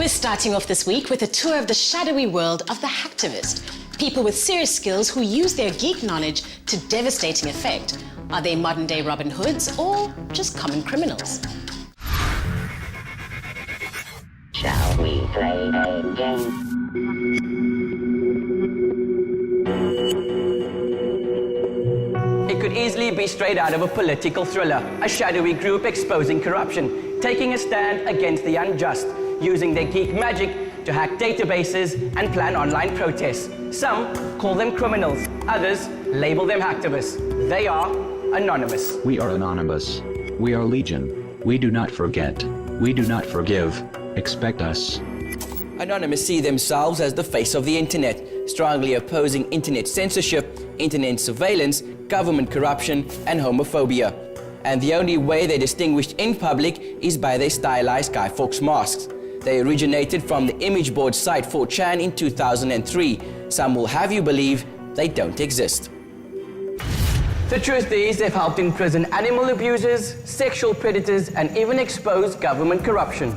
We're starting off this week with a tour of the shadowy world of the Hactivist. People with serious skills who use their geek knowledge to devastating effect. Are they modern-day Robin Hoods or just common criminals? Shall we play a game? It could easily be straight out of a political thriller, a shadowy group exposing corruption, taking a stand against the unjust, using their geek magic to hack databases and plan online protests. Some call them criminals, others label them hacktivists. They are anonymous. We are anonymous. We are legion. We do not forget. We do not forgive. Expect us. Anonymous see themselves as the face of the internet, strongly opposing internet censorship, internet surveillance, government corruption, and homophobia. And the only way they're distinguished in public is by their stylized Guy Fawkes masks. They originated from the image board site 4chan in 2003. Some will have you believe they don't exist. The truth is, they've helped imprison animal abusers, sexual predators, and even expose government corruption.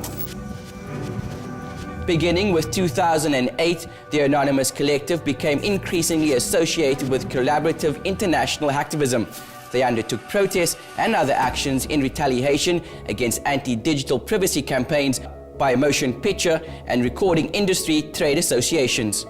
Beginning with 2008, the Anonymous Collective became increasingly associated with collaborative international hacktivism. They undertook protests and other actions in retaliation against anti-digital privacy campaigns by motion picture and recording industry trade associations.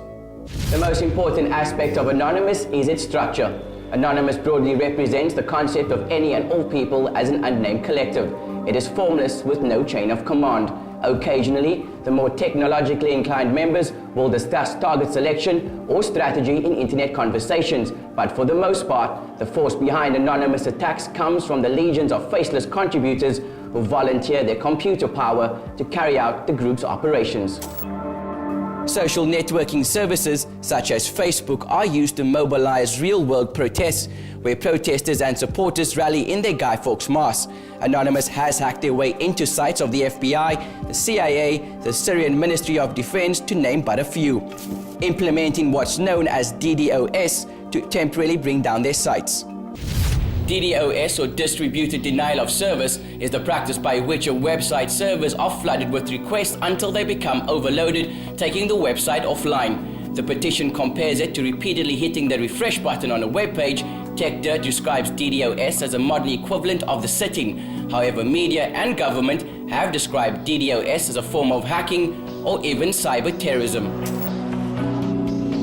The most important aspect of Anonymous is its structure. Anonymous broadly represents the concept of any and all people as an unnamed collective. It is formless with no chain of command. Occasionally, the more technologically inclined members will discuss target selection or strategy in internet conversations, but for the most part, the force behind anonymous attacks comes from the legions of faceless contributors who volunteer their computer power to carry out the group's operations. Social networking services such as Facebook are used to mobilize real-world protests, where protesters and supporters rally in their Guy Fawkes masks. Anonymous has hacked their way into sites of the FBI, the CIA, the Syrian Ministry of Defense, to name but a few, implementing what's known as DDoS to temporarily bring down their sites. DDoS, or distributed denial of service, is the practice by which a website servers are flooded with requests until they become overloaded, taking the website offline. The petition compares it to repeatedly hitting the refresh button on a web page. TechDirt describes DDoS as a modern equivalent of the sit-in. However, media and government have described DDoS as a form of hacking or even cyber terrorism.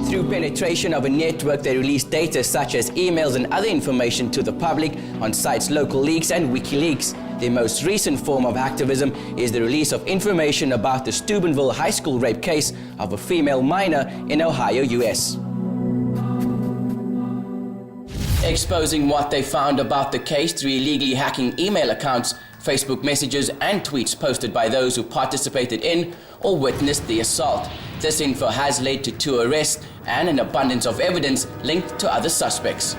Through penetration of a network, they release data such as emails and other information to the public on sites Local Leaks and WikiLeaks. Their most recent form of activism is the release of information about the Steubenville high school rape case of a female minor in Ohio, US. Exposing what they found about the case through illegally hacking email accounts, Facebook messages and tweets posted by those who participated in or witnessed the assault. This info has led to 2 arrests and an abundance of evidence linked to other suspects.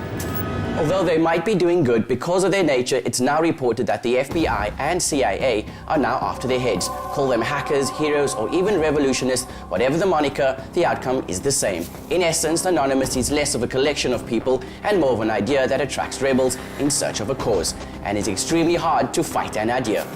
Although they might be doing good, because of their nature, it's now reported that the FBI and CIA are now after their heads. Call them hackers, heroes, or even revolutionists, whatever the moniker, the outcome is the same. In essence, Anonymous is less of a collection of people and more of an idea that attracts rebels in search of a cause, and it's extremely hard to fight an idea.